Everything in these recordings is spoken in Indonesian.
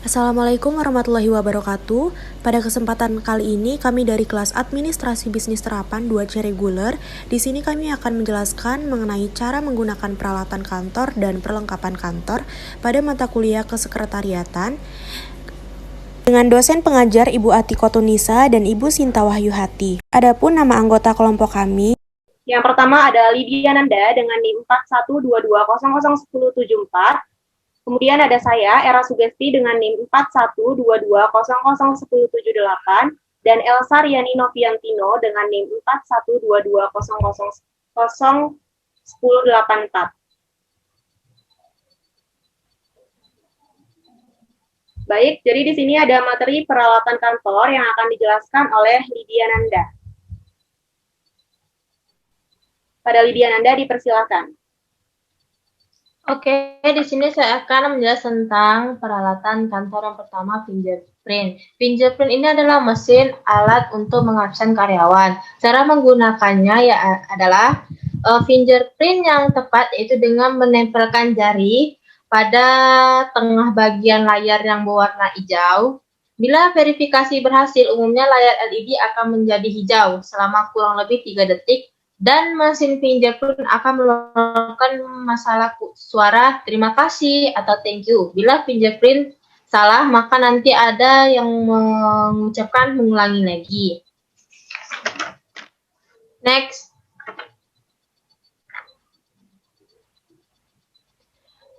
Assalamualaikum warahmatullahi wabarakatuh. Pada kesempatan kali ini kami dari kelas Administrasi Bisnis Terapan 2C Reguler. Di sini kami akan menjelaskan mengenai cara menggunakan peralatan kantor dan perlengkapan kantor pada mata kuliah kesekretariatan dengan dosen pengajar Ibu Ati Kotunisa dan Ibu Sinta Wahyuhati. Adapun nama anggota kelompok kami, yang pertama ada Lydia Nanda dengan NIM 4122001074. Kemudian ada saya, Era Sugesti dengan NIM 4122001078 dan Elsa Riani Noviantino dengan NIM 4122001084. Baik, jadi di sini ada materi peralatan kantor yang akan dijelaskan oleh Lydia Nanda. Pada Lydia Nanda dipersilakan. Oke, di sini saya akan menjelaskan tentang peralatan kantor yang pertama, fingerprint. Fingerprint ini adalah mesin alat untuk mengabsen karyawan. Cara menggunakannya adalah fingerprint yang tepat yaitu dengan menempelkan jari pada tengah bagian layar yang berwarna hijau. Bila verifikasi berhasil, umumnya layar LED akan menjadi hijau selama kurang lebih 3 detik dan mesin fingerprint akan mengeluarkan masalah suara terima kasih atau thank you. Bila fingerprint salah, maka nanti ada yang mengucapkan mengulangi lagi. Next.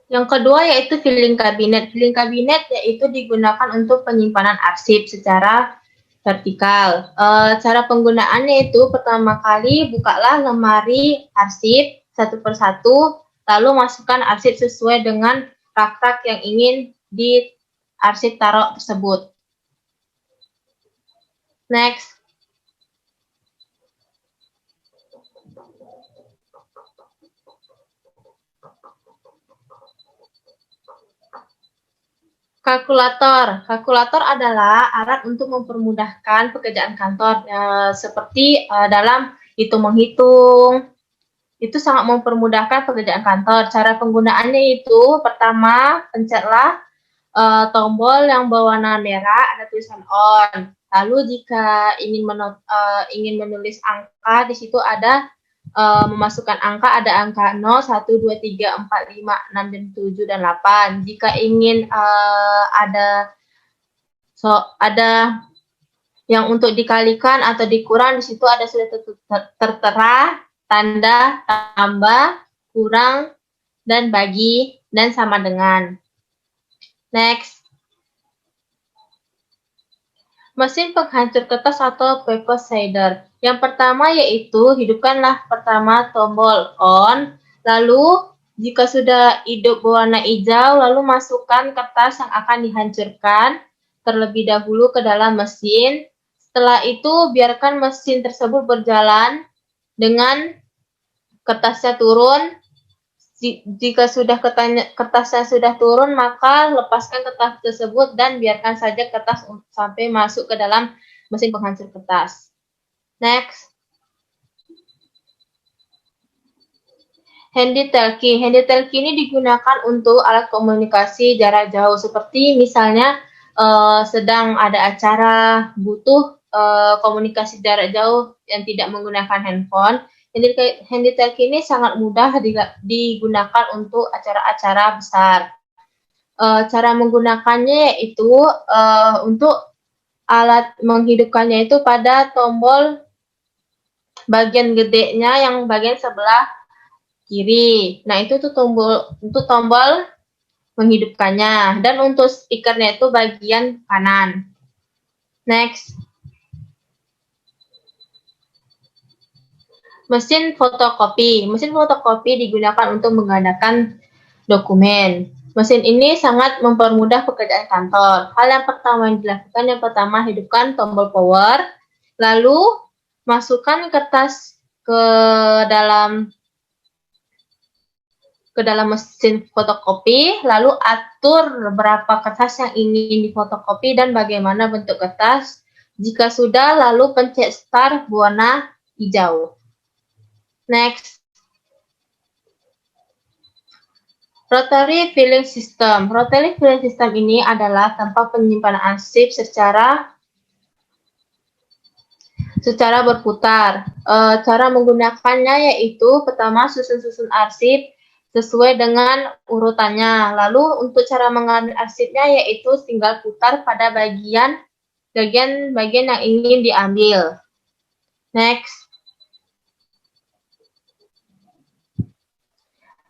Yang kedua yaitu filing cabinet. Filing cabinet yaitu digunakan untuk penyimpanan arsip secara vertikal. Cara penggunaannya itu pertama kali bukalah lemari arsip satu persatu, lalu masukkan arsip sesuai dengan rak-rak yang ingin di arsip taruh tersebut. Next. Kalkulator. Kalkulator adalah alat untuk mempermudahkan pekerjaan kantor, seperti dalam hitung-menghitung. Itu sangat mempermudahkan pekerjaan kantor. Cara penggunaannya itu, pertama, pencetlah tombol yang berwarna merah, ada tulisan on. Lalu jika ingin menulis angka, di situ ada memasukkan angka, ada angka 0, 1, 2, 3, 4, 5, 6, dan 7, dan 8. Jika ingin ada yang untuk dikalikan atau dikurang, di situ ada sudah tertera tanda tambah, kurang, dan bagi, dan sama dengan. Next. Mesin penghancur kertas atau paper shader. Yang pertama yaitu hidupkanlah pertama tombol on, lalu jika sudah hidup berwarna hijau, lalu masukkan kertas yang akan dihancurkan terlebih dahulu ke dalam mesin. Setelah itu biarkan mesin tersebut berjalan dengan kertasnya turun. Jika kertasnya sudah turun, maka lepaskan kertas tersebut dan biarkan saja kertas sampai masuk ke dalam mesin penghancur kertas. Next. Handy talkie. Handy talkie ini digunakan untuk alat komunikasi jarak jauh, seperti misalnya sedang ada acara butuh komunikasi jarak jauh yang tidak menggunakan handphone. Handy talkie ini sangat mudah digunakan untuk acara-acara besar. Cara menggunakannya yaitu untuk alat menghidupkannya itu pada tombol bagian gedenya yang bagian sebelah kiri. Nah, itu tuh untuk tombol menghidupkannya, dan untuk speakernya itu bagian kanan. Next. Mesin fotokopi. Mesin fotokopi digunakan untuk menggandakan dokumen. Mesin ini sangat mempermudah pekerjaan kantor. Hal yang pertama yang dilakukan, yang pertama hidupkan tombol power, lalu masukkan kertas ke dalam mesin fotokopi, lalu atur berapa kertas yang ingin difotokopi dan bagaimana bentuk kertas. Jika sudah, lalu pencet start berwarna hijau. Next. Rotary Filing System. Rotary Filing System ini adalah tempat penyimpanan arsip secara berputar. Cara menggunakannya yaitu pertama susun-susun arsip sesuai dengan urutannya. Lalu untuk cara mengambil arsipnya yaitu tinggal putar pada bagian yang ingin diambil. Next.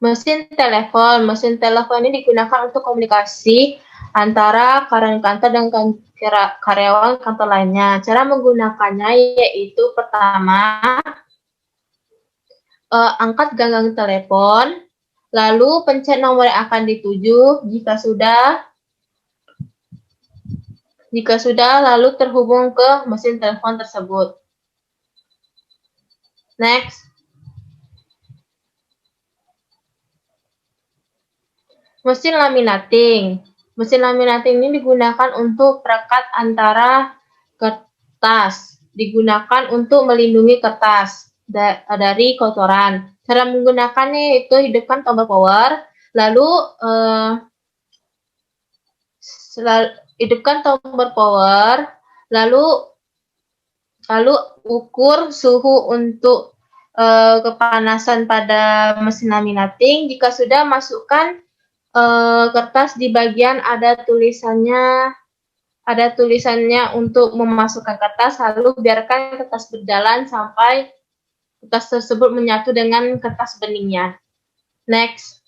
Mesin telepon. Mesin telepon ini digunakan untuk komunikasi antara karyawan kantor dan karyawan kantor lainnya. Cara menggunakannya yaitu pertama, angkat genggang telepon, lalu pencet nomor yang akan dituju. Jika sudah, lalu terhubung ke mesin telepon tersebut. Next. Mesin laminating. Mesin laminating ini digunakan untuk perekat antara kertas. Digunakan untuk melindungi kertas dari kotoran. Cara menggunakannya yaitu hidupkan tombol power, lalu hidupkan tombol power, lalu ukur suhu untuk kepanasan pada mesin laminating. Jika sudah, masukkan kertas di bagian ada tulisannya untuk memasukkan kertas, lalu biarkan kertas berjalan sampai kertas tersebut menyatu dengan kertas beningnya. Next.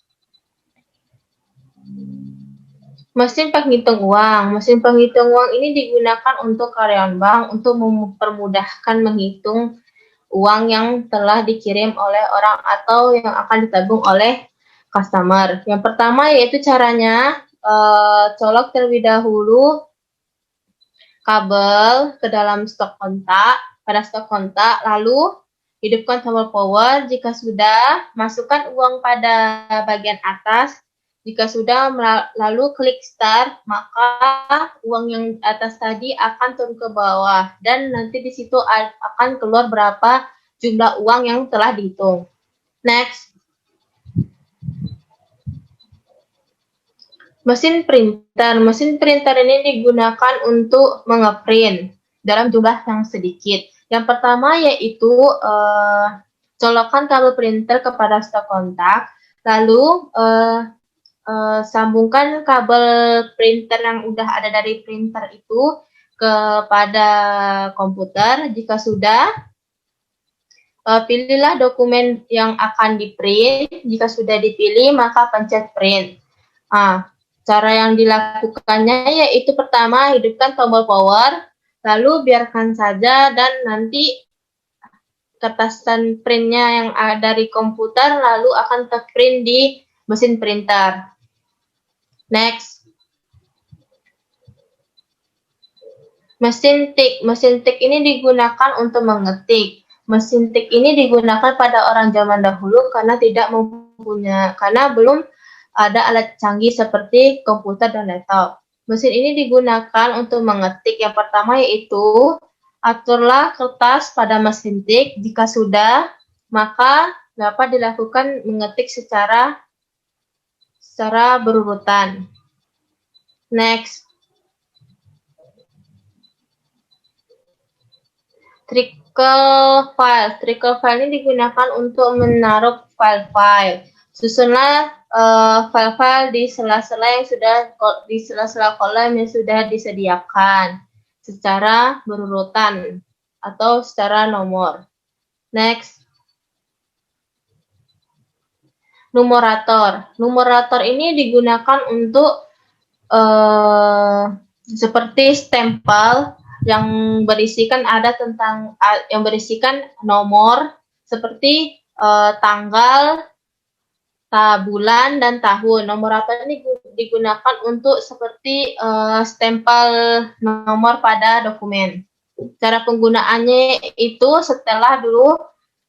Mesin penghitung uang. Mesin penghitung uang ini digunakan untuk karyawan bank untuk mempermudahkan menghitung uang yang telah dikirim oleh orang atau yang akan ditabung oleh customer. Yang pertama yaitu caranya colok terlebih dahulu kabel ke dalam stok kontak, lalu hidupkan tombol power. Jika sudah, masukkan uang pada bagian atas. Jika sudah, lalu klik start, maka uang yang atas tadi akan turun ke bawah dan nanti di situ akan keluar berapa jumlah uang yang telah dihitung. Next. Mesin printer. Mesin printer ini digunakan untuk mengeprint dalam jumlah yang sedikit. Yang pertama yaitu colokkan kabel printer kepada stok kontak, lalu sambungkan kabel printer yang udah ada dari printer itu kepada komputer. Jika sudah, pilihlah dokumen yang akan di-print. Jika sudah dipilih, maka pencet print. Cara yang dilakukannya yaitu pertama, hidupkan tombol power, lalu biarkan saja dan nanti kertas dan printnya yang dari komputer lalu akan terprint di mesin printer. Next. Mesin tik. Mesin tik ini digunakan untuk mengetik. Mesin tik ini digunakan pada orang zaman dahulu karena belum ada alat canggih seperti komputer dan laptop. Mesin ini digunakan untuk mengetik. Yang pertama yaitu aturlah kertas pada mesin tik. Jika sudah, maka dapat dilakukan mengetik secara berurutan. Next. Trickle file. Trickle file ini digunakan untuk menaruh file-file. Susunlah file-file di sela-sela kolom yang sudah disediakan secara berurutan atau secara nomor. Next. Numerator. Numerator ini digunakan untuk seperti stempel yang berisikan nomor seperti tanggal, bulan, dan tahun. Numerator ini digunakan untuk seperti stempel nomor pada dokumen. Cara penggunaannya itu setelah dulu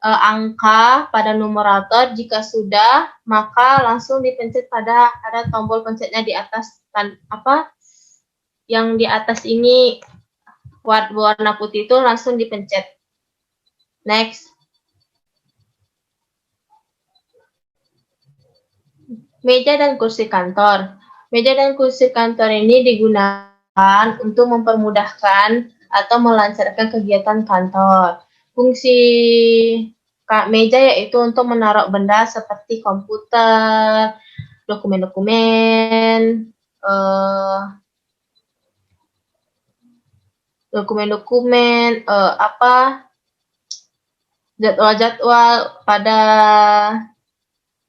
angka pada numerator. Jika sudah, maka langsung dipencet pada ada tombol pencetnya di atas yang di atas ini warna putih itu langsung dipencet. Next. Meja dan kursi kantor. Meja dan kursi kantor ini digunakan untuk mempermudahkan atau melancarkan kegiatan kantor. Fungsi meja yaitu untuk menaruh benda seperti komputer, dokumen-dokumen, jadwal-jadwal pada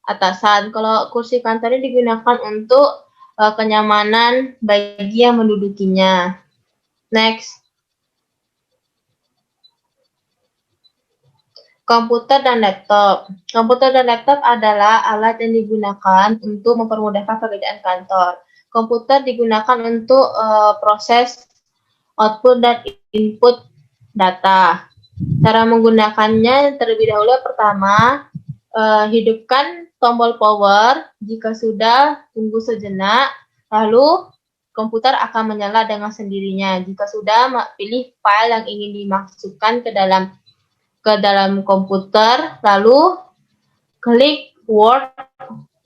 atasan. Kalau kursi kantor ini digunakan untuk kenyamanan bagi yang mendudukinya. Next. Komputer dan laptop. Komputer dan laptop adalah alat yang digunakan untuk mempermudahkan pekerjaan kantor. Komputer digunakan untuk proses output dan input data. Cara menggunakannya terlebih dahulu pertama, hidupkan tombol power. Jika sudah, tunggu sejenak. Lalu komputer akan menyala dengan sendirinya. Jika sudah, pilih file yang ingin dimasukkan ke dalam komputer, lalu klik Word,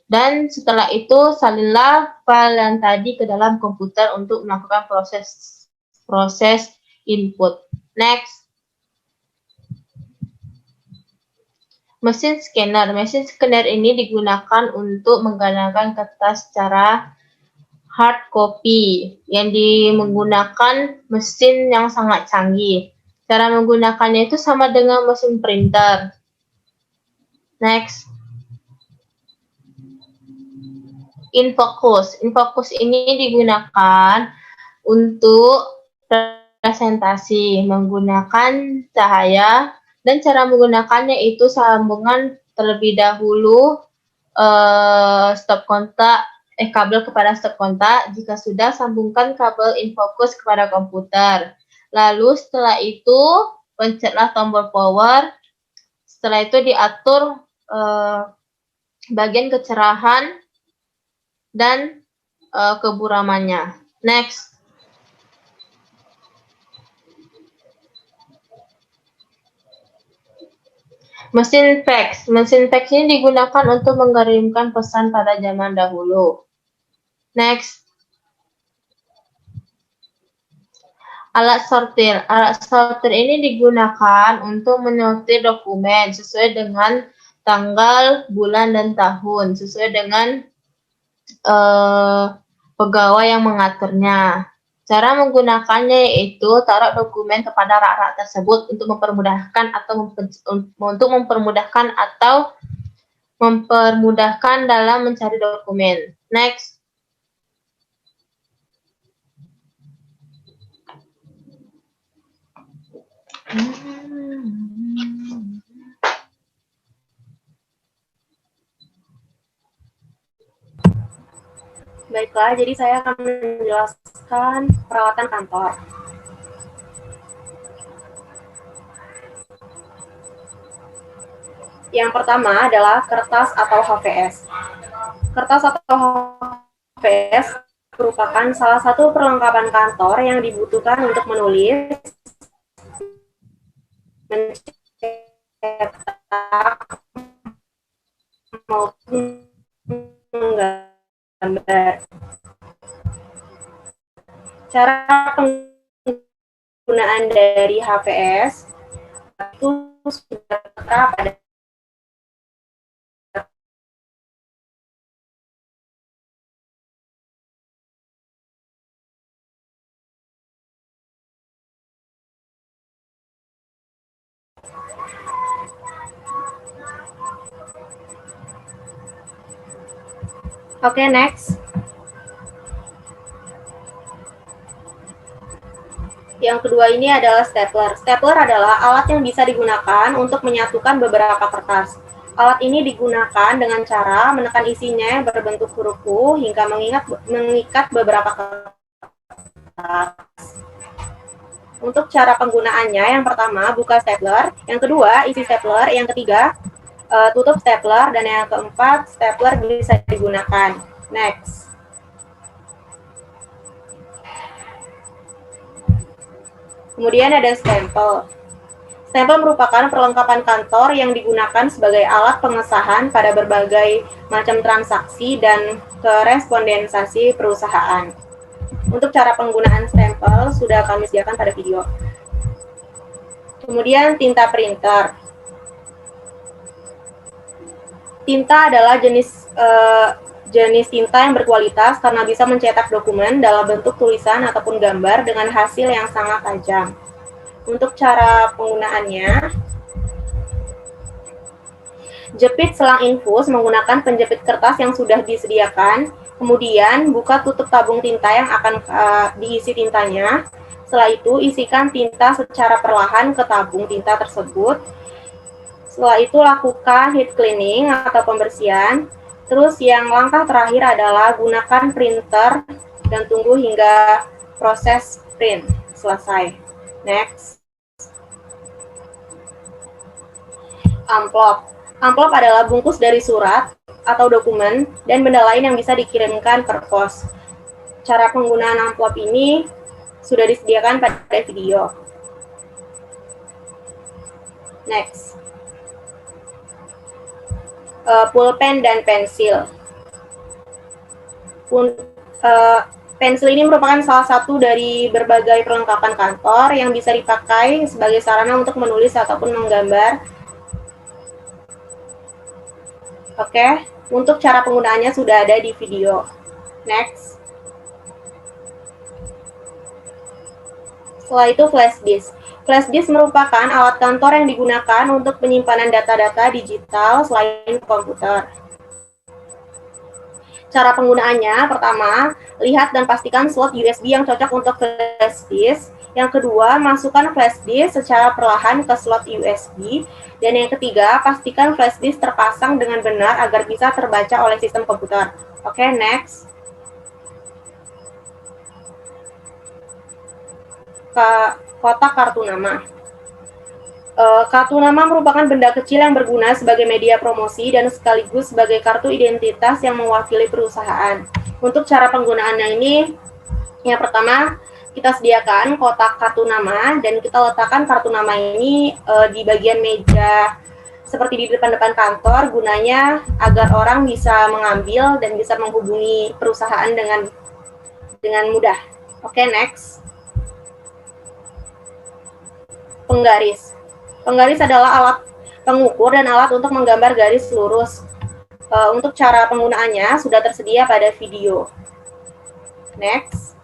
dan setelah itu salinlah file yang tadi ke dalam komputer untuk melakukan proses input. Next. Mesin scanner. Mesin scanner ini digunakan untuk menggandakan kertas secara hard copy yang menggunakan mesin yang sangat canggih. Cara menggunakannya itu sama dengan mesin printer. Next. Infocus. Infocus ini digunakan untuk presentasi menggunakan cahaya, dan cara menggunakannya itu sambungan terlebih dahulu kabel kepada stop kontak. Jika sudah, sambungkan kabel infocus kepada komputer. Lalu setelah itu pencetlah tombol power. Setelah itu diatur bagian kecerahan dan keburamannya. Next. Mesin fax. Mesin fax ini digunakan untuk mengirimkan pesan pada zaman dahulu. Next. Alat sortir. Alat sortir ini digunakan untuk menyortir dokumen sesuai dengan tanggal, bulan, dan tahun, sesuai dengan pegawai yang mengaturnya. Cara menggunakannya yaitu taruh dokumen kepada rak-rak tersebut untuk mempermudahkan dalam mencari dokumen. Next. Baiklah, jadi saya akan menjelaskan peralatan kantor. Yang pertama adalah kertas atau HVS. Kertas atau HVS merupakan salah satu perlengkapan kantor yang dibutuhkan untuk menulis, mencetak, maupun menggambar. Cara penggunaan dari HVS itu sudah tertera pada Oke, next. Yang kedua ini adalah stapler. Stapler adalah alat yang bisa digunakan untuk menyatukan beberapa kertas. Alat ini digunakan dengan cara menekan isinya yang berbentuk huruf U hingga mengikat beberapa kertas. Untuk cara penggunaannya, yang pertama buka stapler, yang kedua isi stapler, yang ketiga tutup stapler, dan yang keempat stapler bisa digunakan. Next. Kemudian ada stempel. Stempel merupakan perlengkapan kantor yang digunakan sebagai alat pengesahan pada berbagai macam transaksi dan korespondensasi perusahaan. Untuk cara penggunaan stempel sudah kami sediakan pada video. Kemudian tinta printer. Tinta adalah jenis tinta yang berkualitas karena bisa mencetak dokumen dalam bentuk tulisan ataupun gambar dengan hasil yang sangat tajam. Untuk cara penggunaannya, jepit selang infus menggunakan penjepit kertas yang sudah disediakan, kemudian buka tutup tabung tinta yang akan diisi tintanya. Setelah itu, isikan tinta secara perlahan ke tabung tinta tersebut. Setelah itu, lakukan heat cleaning atau pembersihan. Terus yang langkah terakhir adalah gunakan printer dan tunggu hingga proses print selesai. Next. Amplop. Amplop adalah bungkus dari surat atau dokumen dan benda lain yang bisa dikirimkan per pos. Cara penggunaan amplop ini sudah disediakan pada video. Next. Pulpen dan pensil. Pensil ini merupakan salah satu dari berbagai perlengkapan kantor yang bisa dipakai sebagai sarana untuk menulis ataupun menggambar. Oke, untuk cara penggunaannya sudah ada di video. Next. Setelah itu flash disk. Flash disk merupakan alat kantor yang digunakan untuk penyimpanan data-data digital selain komputer. Cara penggunaannya, pertama, lihat dan pastikan slot USB yang cocok untuk flash disk. Yang kedua, masukkan flash disk secara perlahan ke slot USB. Dan yang ketiga, pastikan flash disk terpasang dengan benar agar bisa terbaca oleh sistem komputer. Oke, next. Kotak kartu nama. Kartu nama merupakan benda kecil yang berguna sebagai media promosi dan sekaligus sebagai kartu identitas yang mewakili perusahaan. Untuk cara penggunaannya ini, yang pertama, kita sediakan kotak kartu nama dan kita letakkan kartu nama ini di bagian meja seperti di depan-depan kantor, gunanya agar orang bisa mengambil dan bisa menghubungi perusahaan dengan mudah. Oke, next. Penggaris. Penggaris adalah alat pengukur dan alat untuk menggambar garis lurus. Untuk cara penggunaannya sudah tersedia pada video. Next.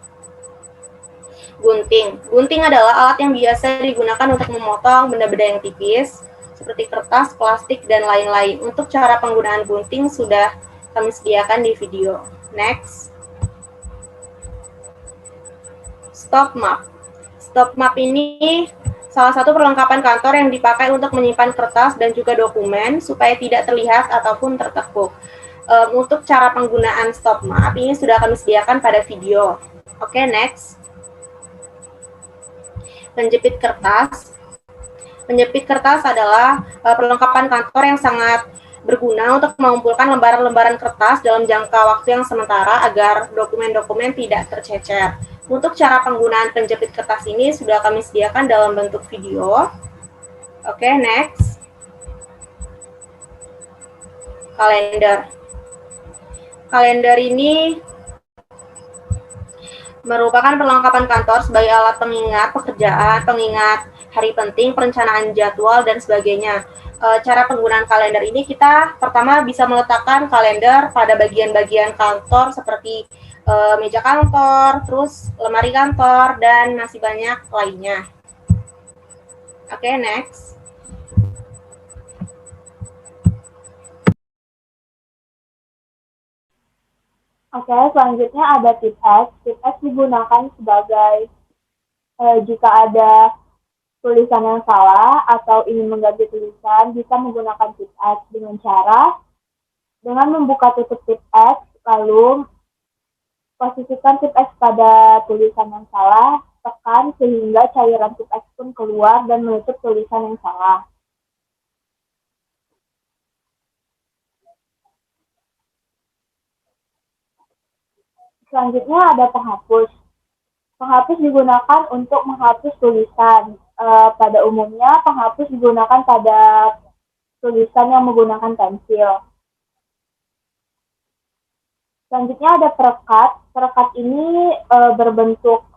Gunting. Gunting adalah alat yang biasa digunakan untuk memotong benda-benda yang tipis, seperti kertas, plastik, dan lain-lain. Untuk cara penggunaan gunting sudah kami sediakan di video. Next. Stop map. Stop map ini salah satu perlengkapan kantor yang dipakai untuk menyimpan kertas dan juga dokumen supaya tidak terlihat ataupun tertekuk. Untuk cara penggunaan stop map ini sudah kami sediakan pada video. Oke, next. Penjepit kertas. Penjepit kertas adalah perlengkapan kantor yang sangat berguna untuk mengumpulkan lembaran-lembaran kertas dalam jangka waktu yang sementara agar dokumen-dokumen tidak tercecer. Untuk cara penggunaan penjepit kertas ini sudah kami sediakan dalam bentuk video. Oke, next. Kalender. Kalender ini merupakan perlengkapan kantor sebagai alat pengingat pekerjaan, pengingat hari penting, perencanaan jadwal, dan sebagainya. Cara penggunaan kalender ini kita pertama bisa meletakkan kalender pada bagian-bagian kantor seperti meja kantor, terus lemari kantor, dan masih banyak lainnya. Oke, next. Oke, selanjutnya ada tip X. Tip X digunakan sebagai jika ada tulisan yang salah atau ingin mengganti tulisan, bisa menggunakan tip X dengan membuka tutup tip X, lalu posisikan tip X pada tulisan yang salah, tekan sehingga cairan tip X pun keluar dan menutup tulisan yang salah. Selanjutnya ada penghapus. Penghapus digunakan untuk menghapus tulisan. Pada umumnya, penghapus digunakan pada tulisan yang menggunakan pensil. Selanjutnya ada perekat. Perekat ini berbentuk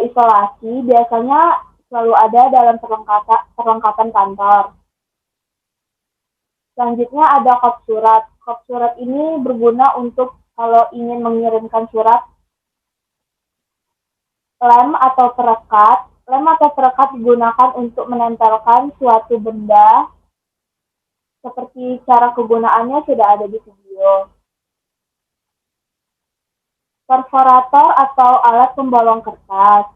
isolasi, biasanya selalu ada dalam perlengkapan kantor. Selanjutnya ada kop surat. Kop surat ini berguna untuk kalau ingin mengirimkan surat. Lem atau perekat. Lem atau perekat digunakan untuk menempelkan suatu benda. Seperti cara kegunaannya sudah ada di video. Perforator atau alat pembolong kertas.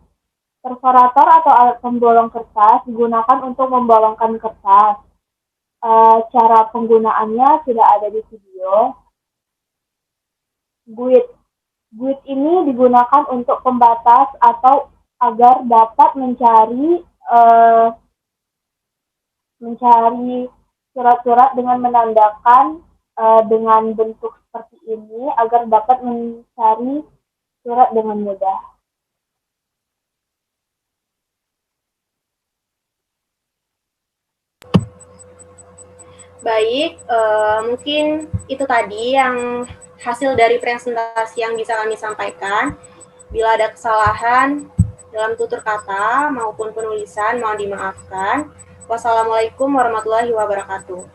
Perforator atau alat pembolong kertas digunakan untuk membolongkan kertas. Cara penggunaannya sudah ada di video. Guide. Guide ini digunakan untuk pembatas atau agar dapat mencari surat-surat dengan menandakan dengan bentuk seperti ini agar dapat mencari surat dengan mudah. Baik, mungkin itu tadi yang hasil dari presentasi yang bisa kami sampaikan. Bila ada kesalahan dalam tutur kata maupun penulisan, mohon dimaafkan. Wassalamualaikum warahmatullahi wabarakatuh.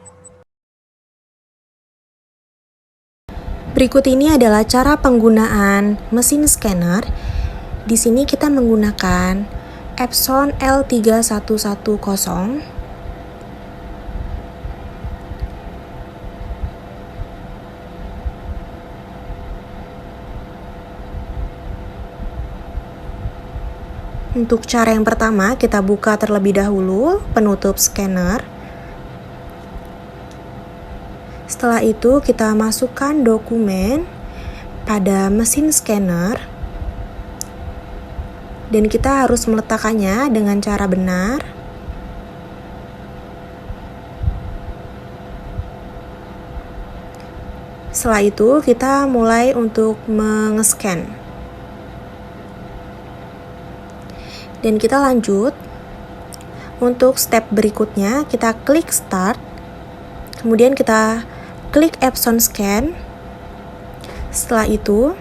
Berikut ini adalah cara penggunaan mesin scanner. Di sini kita menggunakan Epson L3110. Untuk cara yang pertama, kita buka terlebih dahulu penutup scanner. Setelah itu, kita masukkan dokumen pada mesin scanner. Dan kita harus meletakkannya dengan cara benar. Setelah itu, kita mulai untuk mengescan. Dan kita lanjut. Untuk step berikutnya, kita klik start. Kemudian kita klik Epson Scan. Setelah itu,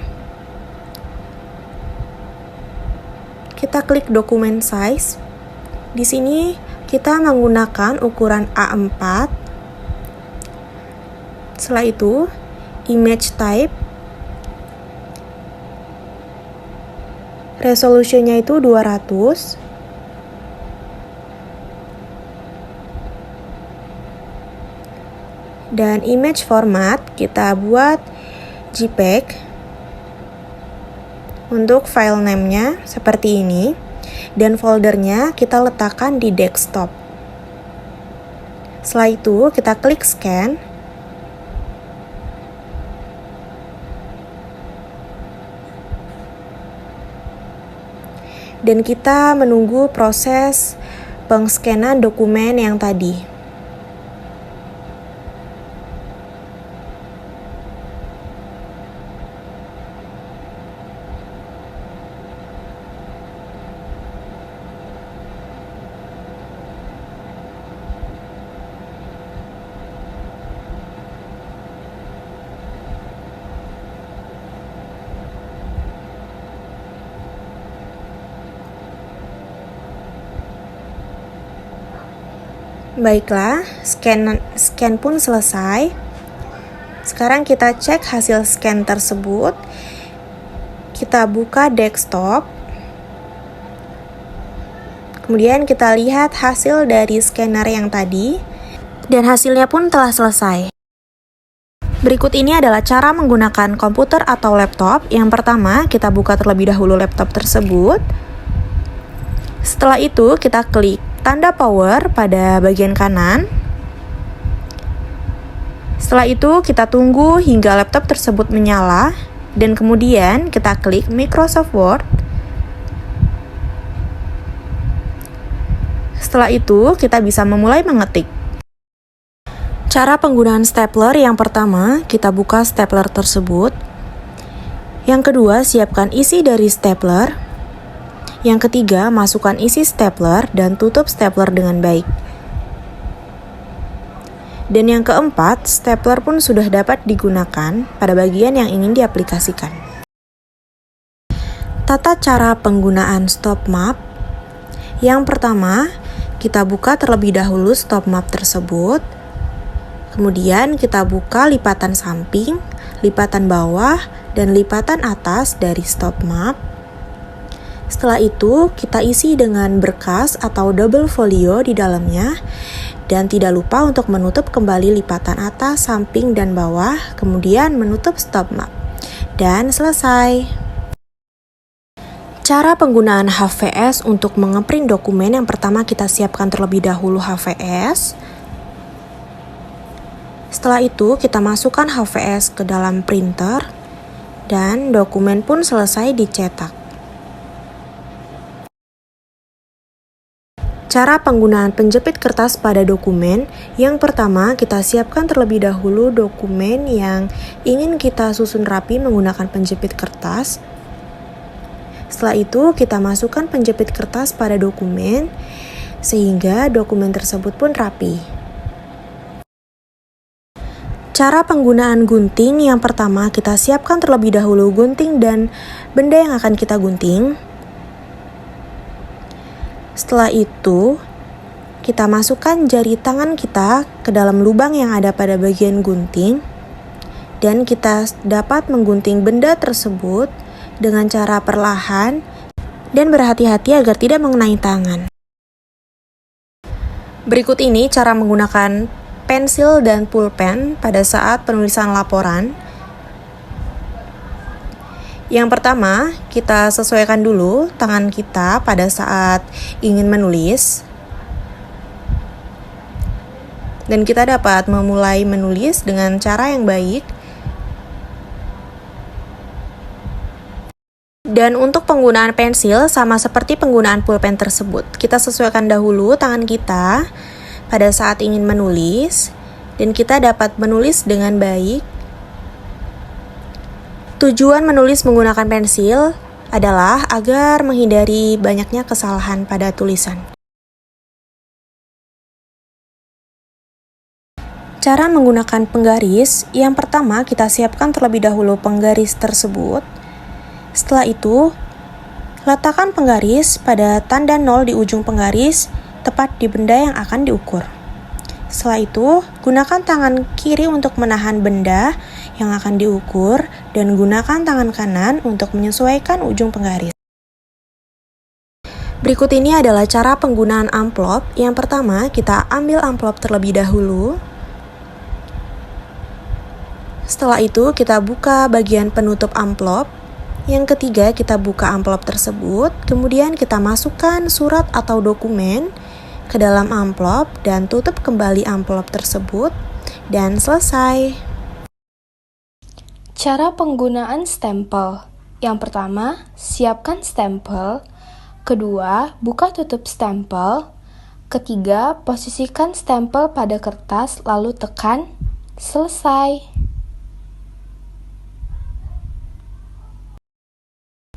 kita klik dokumen size. Di sini kita menggunakan ukuran A4. Setelah itu, image type. Resolusinya itu 200. Dan image format kita buat JPEG. Untuk file name-nya seperti ini. Dan foldernya kita letakkan di desktop. Setelah itu kita klik scan. Dan kita menunggu proses pengskanan dokumen yang tadi. Baiklah, scan pun selesai. Sekarang kita cek hasil scan tersebut. Kita buka desktop. Kemudian kita lihat hasil dari scanner yang tadi. Dan hasilnya pun telah selesai. Berikut ini adalah cara menggunakan komputer atau laptop. Yang pertama, kita buka terlebih dahulu laptop tersebut. Setelah itu, kita klik tanda power pada bagian kanan. Setelah itu, kita tunggu hingga laptop tersebut menyala. Dan kemudian, kita klik Microsoft Word. Setelah itu, kita bisa memulai mengetik. Cara penggunaan stapler yang pertama, kita buka stapler tersebut. Yang kedua, siapkan isi dari stapler. Yang ketiga, masukkan isi stapler dan tutup stapler dengan baik. Dan yang keempat, stapler pun sudah dapat digunakan pada bagian yang ingin diaplikasikan. Tata cara penggunaan stop map. Yang pertama, kita buka terlebih dahulu stop map tersebut. Kemudian kita buka lipatan samping, lipatan bawah, dan lipatan atas dari stop map. Setelah itu, kita isi dengan berkas atau double folio di dalamnya. Dan tidak lupa untuk menutup kembali lipatan atas, samping, dan bawah, kemudian menutup stop map. Dan selesai. Cara penggunaan HVS untuk mengeprint dokumen. Yang pertama, kita siapkan terlebih dahulu HVS. Setelah itu, kita masukkan HVS ke dalam printer. Dan dokumen pun selesai dicetak. Cara penggunaan penjepit kertas pada dokumen. Yang pertama, kita siapkan terlebih dahulu dokumen yang ingin kita susun rapi menggunakan penjepit kertas. Setelah itu, kita masukkan penjepit kertas pada dokumen sehingga dokumen tersebut pun rapi. Cara penggunaan gunting. Yang pertama, kita siapkan terlebih dahulu gunting dan benda yang akan kita gunting. Setelah itu, kita masukkan jari tangan kita ke dalam lubang yang ada pada bagian gunting. Dan kita dapat menggunting benda tersebut dengan cara perlahan dan berhati-hati agar tidak mengenai tangan. Berikut ini cara menggunakan pensil dan pulpen pada saat penulisan laporan. Yang pertama, kita sesuaikan dulu tangan kita pada saat ingin menulis. Dan kita dapat memulai menulis dengan cara yang baik. Dan untuk penggunaan pensil, sama seperti penggunaan pulpen tersebut. Kita sesuaikan dahulu tangan kita pada saat ingin menulis. Dan kita dapat menulis dengan baik. Tujuan menulis menggunakan pensil adalah agar menghindari banyaknya kesalahan pada tulisan. Cara menggunakan penggaris. Yang pertama, kita siapkan terlebih dahulu penggaris tersebut. Setelah itu, letakkan penggaris pada tanda 0 di ujung penggaris, tepat di benda yang akan diukur. Setelah itu, gunakan tangan kiri untuk menahan benda yang akan diukur dan gunakan tangan kanan untuk menyesuaikan ujung penggaris. Berikut ini adalah cara penggunaan amplop. Yang pertama, kita ambil amplop terlebih dahulu. Setelah itu, kita buka bagian penutup amplop. Yang ketiga, kita buka amplop tersebut. Kemudian kita masukkan surat atau dokumen ke dalam amplop dan tutup kembali amplop tersebut. Dan selesai. Cara penggunaan stempel. Yang pertama, siapkan stempel. Kedua, buka tutup stempel. Ketiga, posisikan stempel pada kertas lalu tekan. Selesai.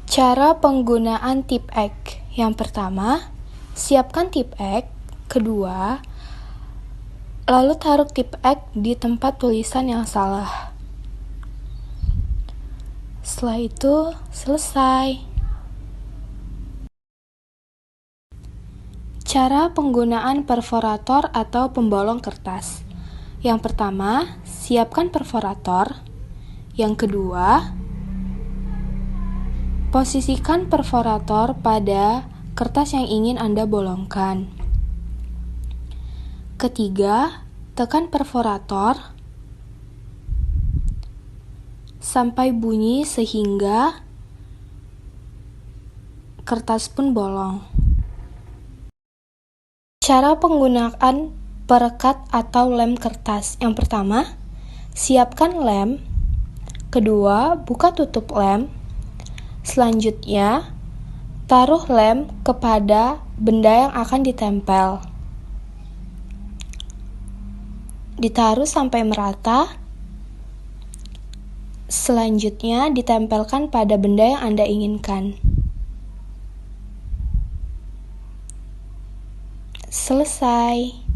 Cara penggunaan tip X. Yang pertama, siapkan tip X. Kedua, lalu taruh tip X di tempat tulisan yang salah. Setelah itu, selesai. Cara penggunaan perforator atau pembolong kertas. Yang pertama, siapkan perforator. Yang kedua, posisikan perforator pada kertas yang ingin Anda bolongkan. Ketiga, tekan perforator sampai bunyi sehingga kertas pun bolong. Cara penggunaan perekat atau lem kertas. Yang pertama, siapkan lem. Kedua, buka tutup lem. Selanjutnya, taruh lem kepada benda yang akan ditempel. Ditaruh sampai merata. Selanjutnya, ditempelkan pada benda yang Anda inginkan. Selesai.